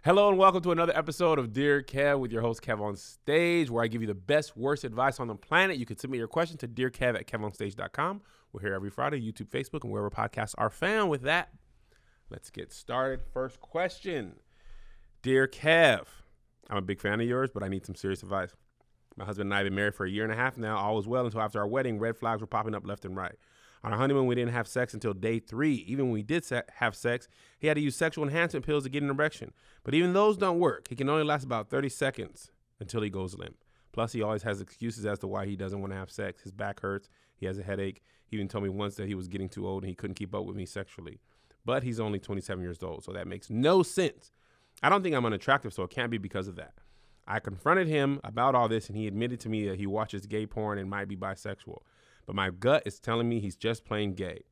Hello and welcome to another episode of Dear Kev with your host KevOnStage, where I give you the best, worst advice on the planet. You can submit your question to dearkev@KevOnStage.com. We're here every Friday, YouTube, Facebook, and wherever podcasts are found. With that, let's get started. First question. Dear Kev, I'm a big fan of yours, but I need some serious advice. My husband and I have been married for a year and a half now. All was well until after our wedding, red flags were popping up left and right. On our honeymoon, we didn't have sex until day 3. Even when we did have sex, he had to use sexual enhancement pills to get an erection. But even those don't work. He can only last about 30 seconds until he goes limp. Plus, he always has excuses as to why he doesn't want to have sex. His back hurts. He has a headache. He even told me once that he was getting too old and he couldn't keep up with me sexually. But he's only 27 years old, so that makes no sense. I don't think I'm unattractive, so it can't be because of that. I confronted him about all this, and he admitted to me that he watches gay porn and might be bisexual. But my gut is telling me he's just plain gay.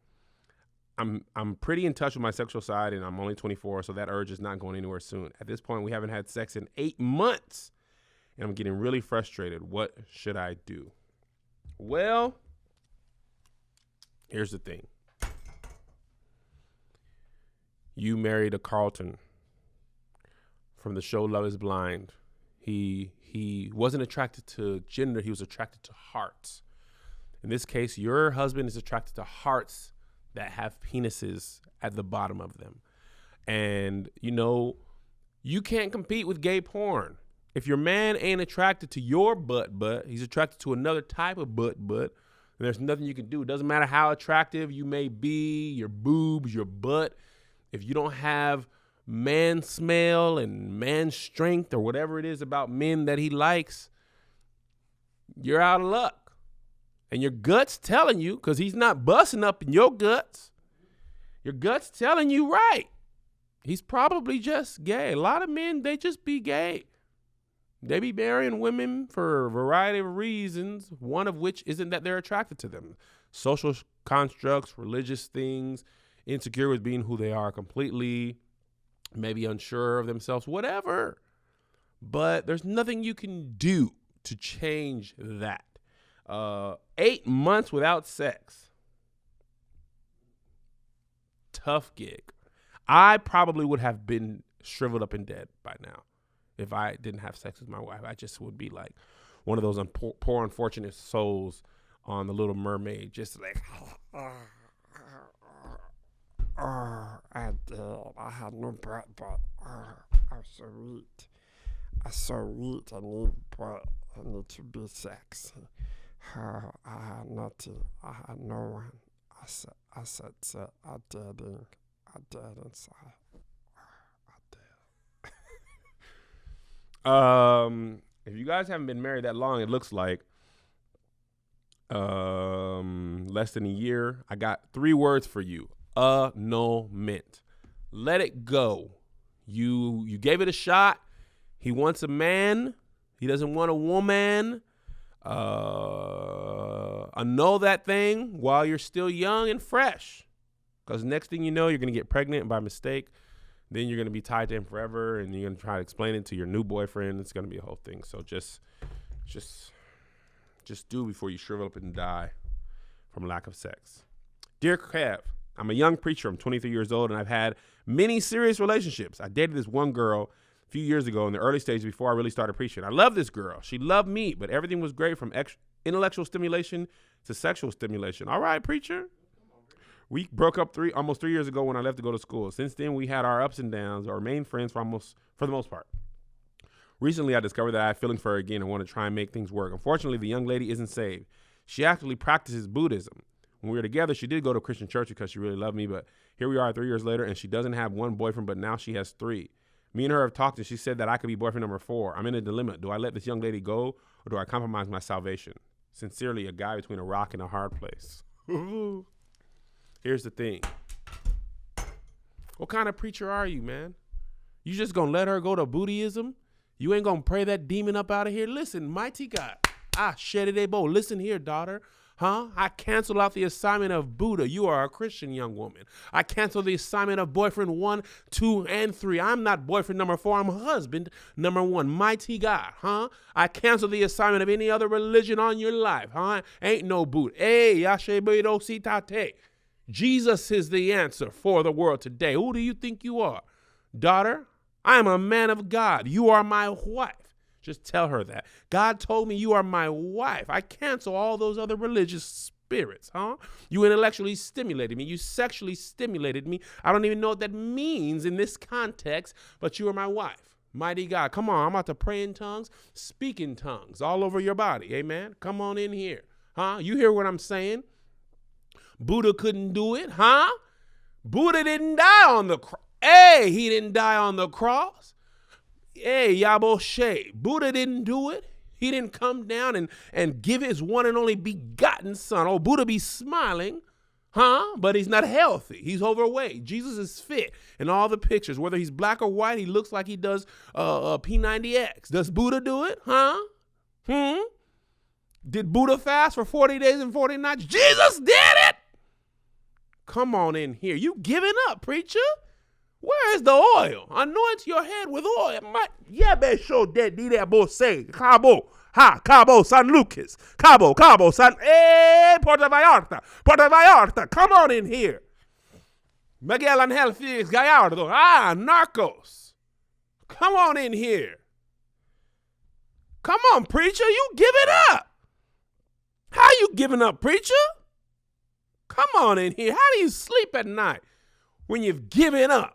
I'm pretty in touch with my sexual side, and I'm only 24, so that urge is not going anywhere soon. At this point, we haven't had sex in 8 months, and I'm getting really frustrated. What should I do? Well, here's the thing. You married a Carlton from the show Love is Blind. He wasn't attracted to gender. He was attracted to hearts. In this case, your husband is attracted to hearts that have penises at the bottom of them. And, you can't compete with gay porn. If your man ain't attracted to your butt, he's attracted to another type of butt, and there's nothing you can do. It doesn't matter how attractive you may be, your boobs, your butt. If you don't have man smell and man strength or whatever it is about men that he likes, you're out of luck. And your gut's telling you, because he's not busting up in your guts, your gut's telling you right. He's probably just gay. A lot of men, they just be gay. They be marrying women for a variety of reasons, one of which isn't that they're attracted to them. Social constructs, religious things, insecure with being who they are completely, maybe unsure of themselves, whatever. But there's nothing you can do to change that. 8 months without sex. Tough gig. I probably would have been shriveled up and dead by now if I didn't have sex with my wife. I just would be like one of those poor unfortunate souls on The Little Mermaid, just like, I did. I had no butt, but I'm so weak. I'm so weak. I need butt. I need to be sexy. I had nothing. I had no one. I said, I didn't. I didn't say. I did. If you guys haven't been married that long, it looks like less than a year. I got 3 words for you. Annulment. Let it go. You gave it a shot. He wants a man. He doesn't want a woman. Annul that thing while you're still young and fresh, because next thing you know, you're going to get pregnant by mistake. Then you're going to be tied to him forever, and you're going to try to explain it to your new boyfriend. It's going to be a whole thing. So just do before you shrivel up and die from lack of sex. Dear Kev, I'm a young preacher. I'm 23 years old, and I've had many serious relationships. I dated this one girl a few years ago in the early stages before I really started preaching. I love this girl. She loved me, but everything was great from intellectual stimulation to sexual stimulation. All right, preacher. We broke up almost 3 years ago when I left to go to school. Since then, we had our ups and downs, or remained friends for the most part. Recently, I discovered that I have feelings for her again and want to try and make things work. Unfortunately, the young lady isn't saved. She actually practices Buddhism. When we were together, she did go to a Christian church because she really loved me, but here we are 3 years later, and she doesn't have one boyfriend, but now she has 3. Me and her have talked, and she said that I could be boyfriend number 4. I'm in a dilemma. Do I let this young lady go, or do I compromise my salvation? Sincerely, a guy between a rock and a hard place. Here's the thing. What kind of preacher are you, man? You just gonna let her go to Buddhism? You ain't gonna pray that demon up out of here? Listen, mighty God. Shedidebo. Listen here, daughter. I cancel out the assignment of Buddha. You are a Christian young woman. I cancel the assignment of boyfriend 1, 2, and 3. I'm not boyfriend number 4. I'm husband number 1. Mighty God, I cancel the assignment of any other religion on your life, Ain't no Buddha. Hey, Yashebedo Sitate. Jesus is the answer for the world today. Who do you think you are? Daughter, I am a man of God. You are my wife. Just tell her that. God told me you are my wife. I cancel all those other religious spirits, huh? You intellectually stimulated me. You sexually stimulated me. I don't even know what that means in this context, but you are my wife. Mighty God. Come on, I'm about to pray in tongues, speak in tongues all over your body. Amen. Come on in here. Huh? You hear what I'm saying? Buddha couldn't do it, huh? Buddha didn't die on the cross. Hey, he didn't die on the cross. Hey, Yaboshe. Buddha didn't do it. He didn't come down and give his one and only begotten son. Oh, Buddha be smiling, huh? But he's not healthy. He's overweight. Jesus is fit in all the pictures. Whether he's black or white, he looks like he does P90X. Does Buddha do it, huh? Did Buddha fast for 40 days and 40 nights? Jesus did it. Come on in here. You giving up, preacher? Where is the oil? Anoint your head with oil. Show that di that boy say. Cabo, San Lucas. Cabo, San. Hey, Puerto Vallarta. Come on in here. Miguel Angel Felix Gallardo. Narcos. Come on in here. Come on, preacher. You give it up. How you giving up, preacher? Come on in here. How do you sleep at night when you've given up?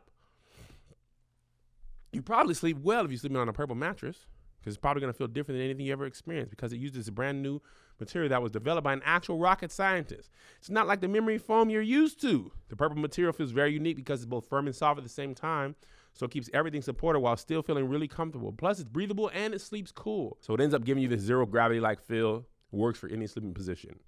You probably sleep well if you're sleeping on a purple mattress, because it's probably going to feel different than anything you ever experienced, because it uses a brand new material that was developed by an actual rocket scientist. It's not like the memory foam you're used to. The purple material feels very unique because it's both firm and soft at the same time, so it keeps everything supported while still feeling really comfortable. Plus, it's breathable and it sleeps cool. So it ends up giving you this zero gravity-like feel. It works for any sleeping position.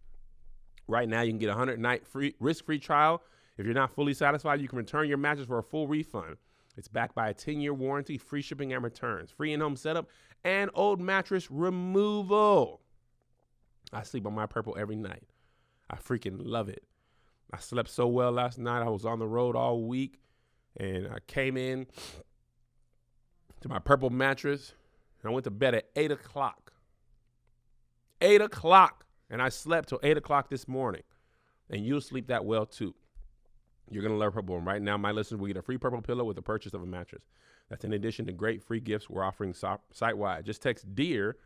Right now, you can get a 100-night risk-free trial. If you're not fully satisfied, you can return your mattress for a full refund. It's backed by a 10-year warranty, free shipping and returns, free in-home setup, and old mattress removal. I sleep on my purple every night. I freaking love it. I slept so well last night. I was on the road all week, and I came in to my purple mattress, and I went to bed at 8 o'clock. 8 o'clock, and I slept till 8 o'clock this morning, and you'll sleep that well, too. You're going to love Purple. And right now, my listeners will get a free Purple pillow with the purchase of a mattress. That's in addition to great free gifts we're offering site-wide. Just text DEAR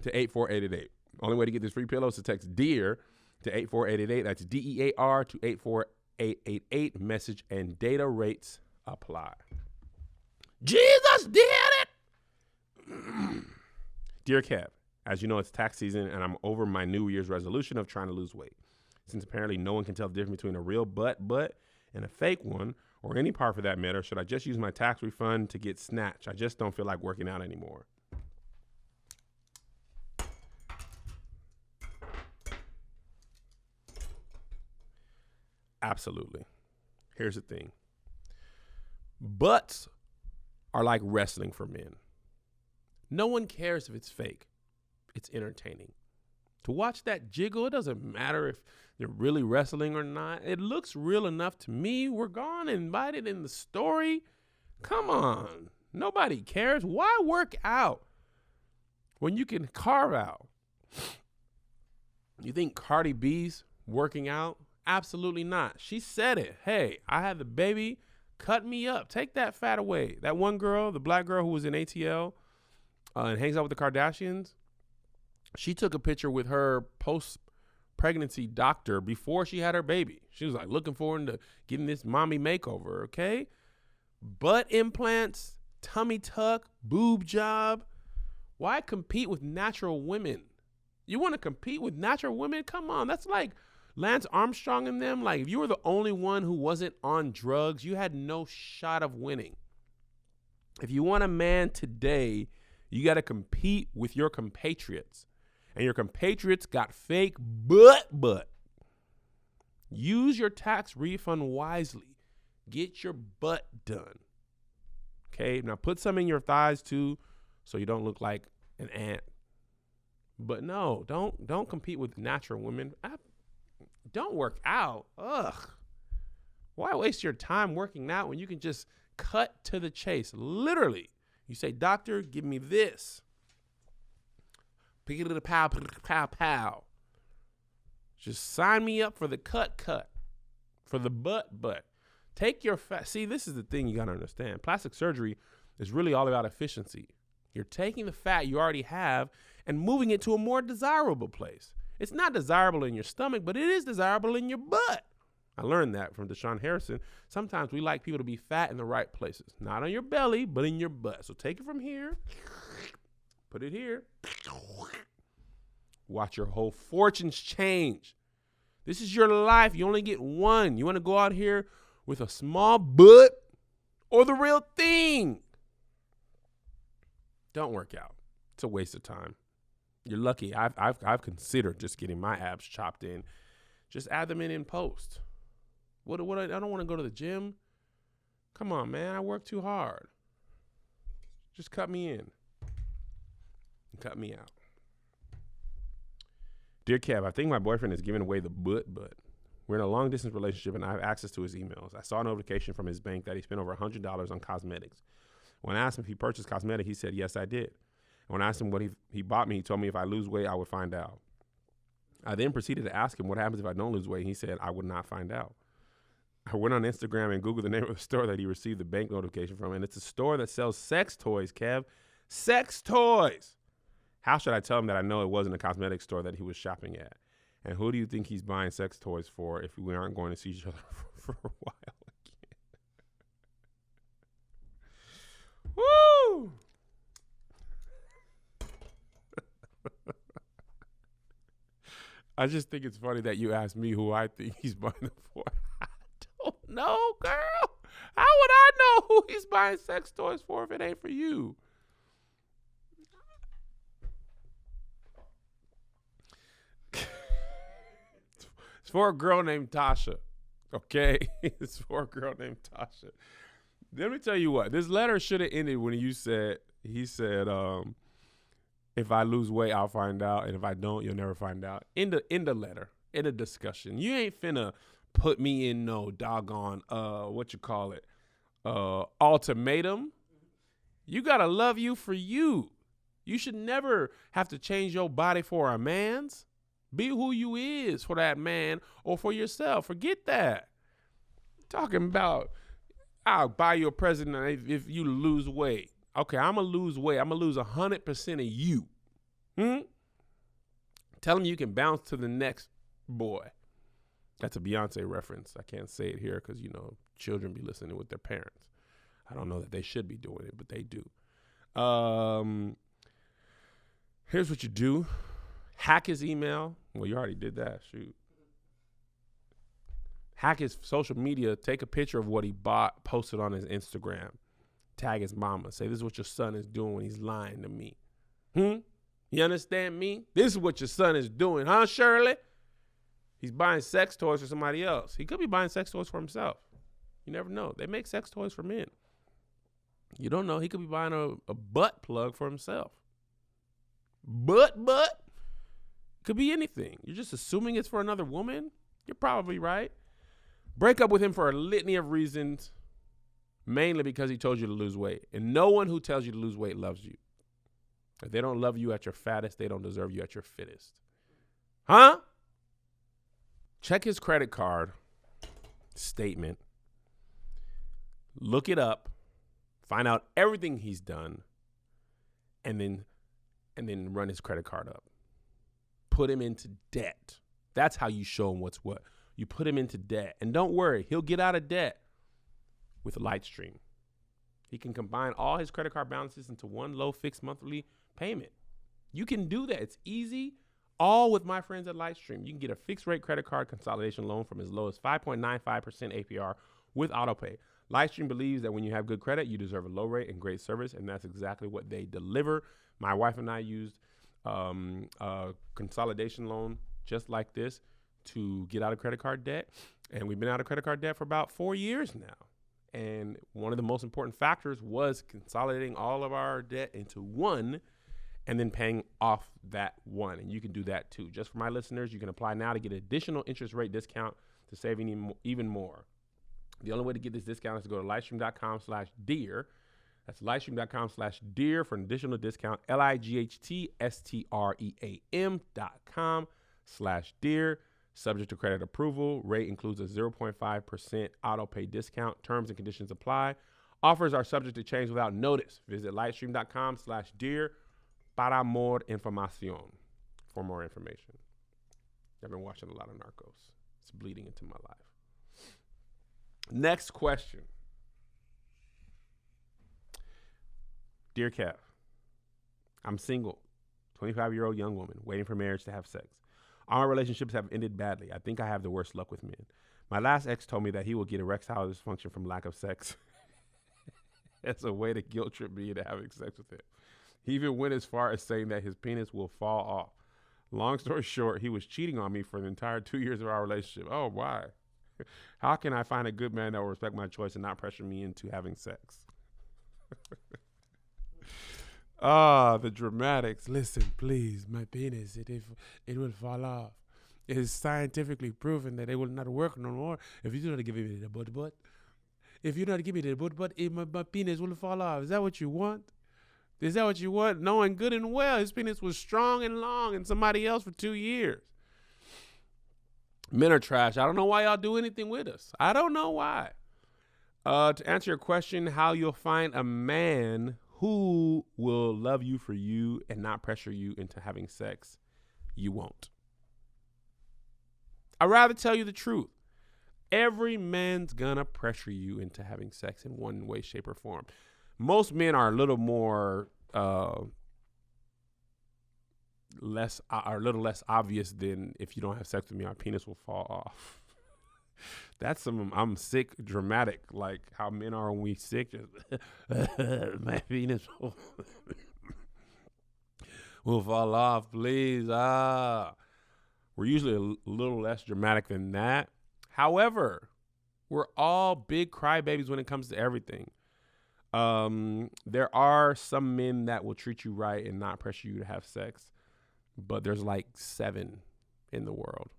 to 84888. Only way to get this free pillow is to text DEAR to 84888. That's DEAR to 84888. Message and data rates apply. Jesus did it! Dear Kev, as you know, it's tax season, and I'm over my New Year's resolution of trying to lose weight. Since apparently no one can tell the difference between a real butt and a fake one, or any part for that matter, should I just use my tax refund to get snatched? I just don't feel like working out anymore. Absolutely. Here's the thing. Butts are like wrestling for men. No one cares if it's fake. It's entertaining. To watch that jiggle, it doesn't matter if they're really wrestling or not. It looks real enough to me. We're gone and invited in the story. Come on. Nobody cares. Why work out when you can carve out? You think Cardi B's working out? Absolutely not. She said it. Hey, I had the baby. Cut me up. Take that fat away. That one girl, the black girl who was in ATL and hangs out with the Kardashians, she took a picture with her post-pregnancy doctor before she had her baby. She was like looking forward to getting this mommy makeover, okay? Butt implants, tummy tuck, boob job. Why compete with natural women? You want to compete with natural women? Come on, that's like Lance Armstrong and them. Like if you were the only one who wasn't on drugs, you had no shot of winning. If you want a man today, you got to compete with your compatriots. And your compatriots got fake butt. Use your tax refund wisely. Get your butt done. Okay, now put some in your thighs too, so you don't look like an ant. But no, don't compete with natural women. Don't work out. Ugh. Why waste your time working out when you can just cut to the chase? Literally, you say, doctor, give me this. Pick it to the pow. Just sign me up for the cut, for the butt. Take your fat. See, this is the thing you got to understand. Plastic surgery is really all about efficiency. You're taking the fat you already have and moving it to a more desirable place. It's not desirable in your stomach, but it is desirable in your butt. I learned that from Deshaun Harrison. Sometimes we like people to be fat in the right places. Not on your belly, but in your butt. So take it from here. Put it here. Watch your whole fortunes change. This is your life. You only get one. You want to go out here with a small butt or the real thing? Don't work out. It's a waste of time. You're lucky. I've considered just getting my abs chopped in. Just add them in post. What I don't want to go to the gym. Come on, man. I work too hard. Just cut me in. Cut me out. Dear Kev, I think my boyfriend is giving away the butt. We're in a long distance relationship and I have access to his emails. I saw a notification from his bank that he spent over $100 on cosmetics. When I asked him if he purchased cosmetics, he said, yes, I did. And when I asked him what he bought me, he told me if I lose weight, I would find out. I then proceeded to ask him what happens if I don't lose weight. And he said, I would not find out. I went on Instagram and Googled the name of the store that he received the bank notification from. And it's a store that sells sex toys, Kev. Sex toys. How should I tell him that I know it wasn't a cosmetic store that he was shopping at? And who do you think he's buying sex toys for if we aren't going to see each other for a while again? Woo! I just think it's funny that you asked me who I think he's buying them for. I don't know, girl. How would I know who he's buying sex toys for if it ain't for you? It's for a girl named Tasha. Okay? It's for a girl named Tasha. Let me tell you what. This letter should have ended when he said, if I lose weight, I'll find out. And if I don't, you'll never find out. In the letter, in the discussion. You ain't finna put me in no doggone, ultimatum. You gotta love you for you. You should never have to change your body for a man's. Be who you is for that man or for yourself. Forget that. Talking about, I'll buy you a present if you lose weight. Okay, I'm going to lose weight. I'm going to lose 100% of you. Tell him you can bounce to the next boy. That's a Beyonce reference. I can't say it here because, children be listening with their parents. I don't know that they should be doing it, but they do. Here's what you do. Hack his email. Well, you already did that. Shoot. Hack his social media. Take a picture of what he bought, post it on his Instagram. Tag his mama. Say, this is what your son is doing when he's lying to me. You understand me? This is what your son is doing, huh, Shirley? He's buying sex toys for somebody else. He could be buying sex toys for himself. You never know. They make sex toys for men. You don't know. He could be buying a butt plug for himself. Butt? Could be anything. You're just assuming it's for another woman? You're probably right. Break up with him for a litany of reasons, mainly because he told you to lose weight. And no one who tells you to lose weight loves you. If they don't love you at your fattest, they don't deserve you at your fittest. Huh? Check his credit card statement. Look it up. Find out everything he's done. And then run his credit card up. Put him into debt. That's how you show him what's what. You put him into debt. And don't worry, he'll get out of debt with Lightstream. He can combine all his credit card balances into one low fixed monthly payment. You can do that. It's easy. All with my friends at Lightstream. You can get a fixed rate credit card consolidation loan from as low as 5.95% APR with autopay. Lightstream believes that when you have good credit, you deserve a low rate and great service, and that's exactly what they deliver. My wife and I used a consolidation loan just like this to get out of credit card debt, and we've been out of credit card debt for about 4 years now. And one of the most important factors was consolidating all of our debt into one and then paying off that one. And you can do that too. Just for my listeners, you can apply now to get an additional interest rate discount to save even more. The only way to get this discount is to go to lightstream.com/dear. That's lightstream.com/dear for an additional discount. LIGHTSTREAM.com/dear Subject to credit approval. Rate includes a 0.5% auto pay discount. Terms and conditions apply. Offers are subject to change without notice. Visit lightstream.com/dear para more información for more information. I've been watching a lot of Narcos. It's bleeding into my life. Next question. Dear Kev, I'm single, 25-year-old young woman, waiting for marriage to have sex. All my relationships have ended badly. I think I have the worst luck with men. My last ex told me that he will get erectile dysfunction from lack of sex. As a way to guilt trip me into having sex with him. He even went as far as saying that his penis will fall off. Long story short, he was cheating on me for the entire 2 years of our relationship. Oh, why? How can I find a good man that will respect my choice and not pressure me into having sex? The dramatics. Listen, please, my penis, it will fall off. It is scientifically proven that it will not work no more if you do not give me the butt. If you do not give me the butt, my penis will fall off. Is that what you want? Is that what you want? Knowing good and well his penis was strong and long and somebody else for 2 years. Men are trash. I don't know why y'all do anything with us. I don't know why. To answer your question, how you'll find a man who will love you for you and not pressure you into having sex, you won't. I'd rather tell you the truth. Every man's gonna pressure you into having sex in one way, shape, or form. Most men are a little more less obvious than if you don't have sex with me, our penis will fall off. That's some I'm sick dramatic, like how men are when we sick. Just my penis will fall off, please. We're usually a little less dramatic than that. However, we're all big crybabies when it comes to everything. There are some men that will treat you right and not pressure you to have sex, but there's like 7 in the world.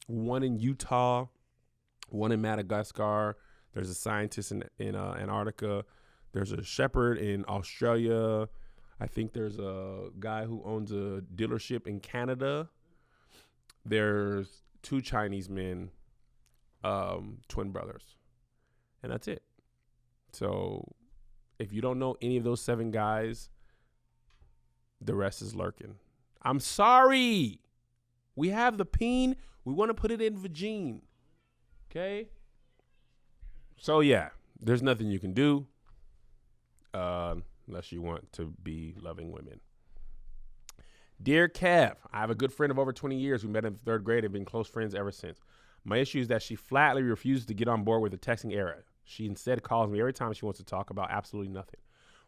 1 in Utah, 1 in Madagascar. There's a scientist in Antarctica. There's a shepherd in Australia. I think there's a guy who owns a dealership in Canada. There's 2 Chinese men, twin brothers, and that's it. So if you don't know any of those 7 guys, the rest is lurking. I'm sorry. We have the peen. We want to put it in vagine. Okay? So, yeah, there's nothing you can do unless you want to be loving women. Dear Kev, I have a good friend of over 20 years. We met in 3rd grade and been close friends ever since. My issue is that she flatly refuses to get on board with the texting era. She instead calls me every time she wants to talk about absolutely nothing.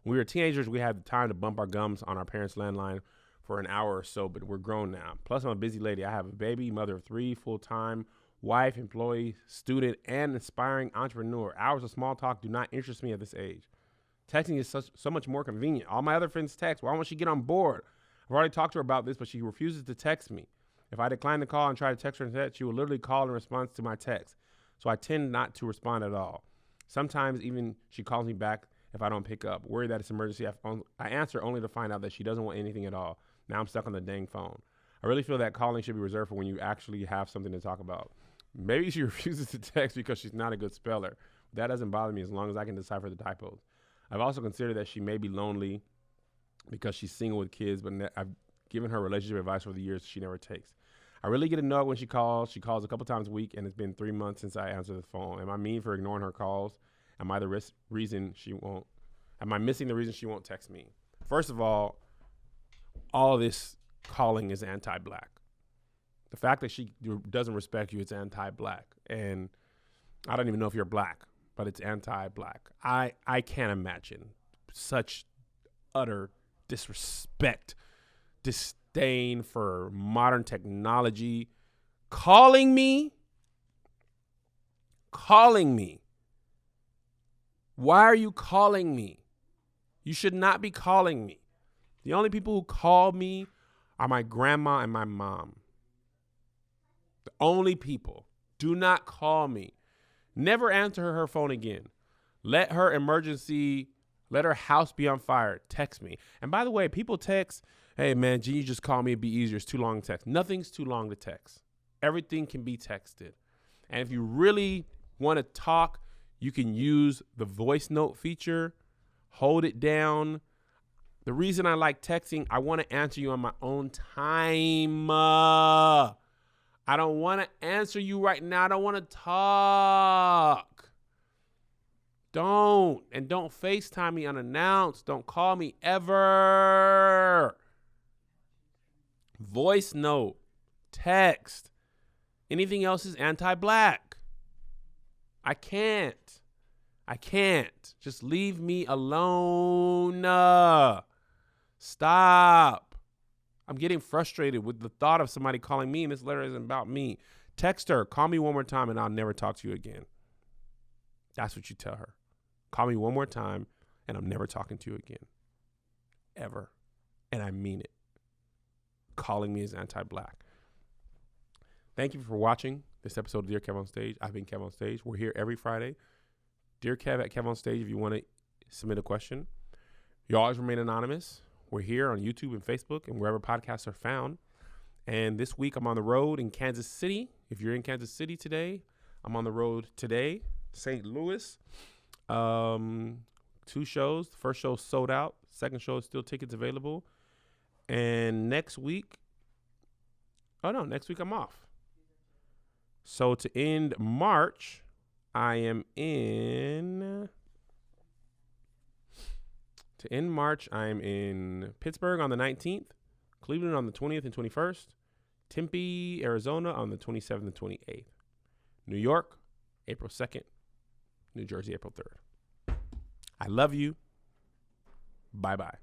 When we were teenagers, we had the time to bump our gums on our parents' landline for an hour or so, but we're grown now. Plus, I'm a busy lady. I have a baby, mother of 3, full-time, wife, employee, student, and inspiring entrepreneur. Hours of small talk do not interest me at this age. Texting is so much more convenient. All my other friends text. Why won't she get on board? I've already talked to her about this, but she refuses to text me. If I decline the call and try to text her instead, she will literally call in response to my text. So I tend not to respond at all. Sometimes even she calls me back if I don't pick up. Worried that it's emergency, I answer only to find out that she doesn't want anything at all. Now I'm stuck on the dang phone. I really feel that calling should be reserved for when you actually have something to talk about. Maybe she refuses to text because she's not a good speller. That doesn't bother me as long as I can decipher the typos. I've also considered that she may be lonely because she's single with kids, but I've given her relationship advice over the years she never takes. I really get annoyed when she calls. She calls a couple times a week, and it's been 3 months since I answered the phone. Am I mean for ignoring her calls? Am I missing the reason she won't text me? First of all this calling is anti-black. The fact that she doesn't respect you, it's anti-black. And I don't even know if you're black, but it's anti-black. I can't imagine such utter disrespect, disdain for modern technology. Calling me. Why are you calling me? You should not be calling me. The only people who call me are my grandma and my mom. The only people. Do not call me. Never answer her phone again. Let her house be on fire. Text me. And by the way, people text, hey man, G, you just call me, it'd be easier. It's too long to text. Nothing's too long to text. Everything can be texted. And if you really want to talk, you can use the voice note feature. Hold it down. The reason I like texting, I want to answer you on my own time. I don't want to answer you right now. I don't want to talk. Don't FaceTime me unannounced. Don't call me ever. Voice note, text. Anything else is anti-black. I can't. Just leave me alone. Stop. I'm getting frustrated with the thought of somebody calling me, and this letter isn't about me. Text her. Call me one more time, and I'll never talk to you again. That's what you tell her. Call me one more time, and I'm never talking to you again. Ever. And I mean it. Calling me is anti-black. Thank you for watching this episode of Dear Kev on Stage. I've been Kev on Stage. We're here every Friday. Dear Kev at KevOnStage if you want to submit a question. You always remain anonymous. We're here on YouTube and Facebook and wherever podcasts are found. And this week I'm on the road in Kansas City. If you're in Kansas City today, I'm on the road today. St. Louis. 2 shows. The first show is sold out. Second show is still tickets available. And next week I'm off. So to end March, I am in Pittsburgh on the 19th, Cleveland on the 20th and 21st, Tempe, Arizona on the 27th and 28th, New York, April 2nd, New Jersey, April 3rd. I love you. Bye-bye.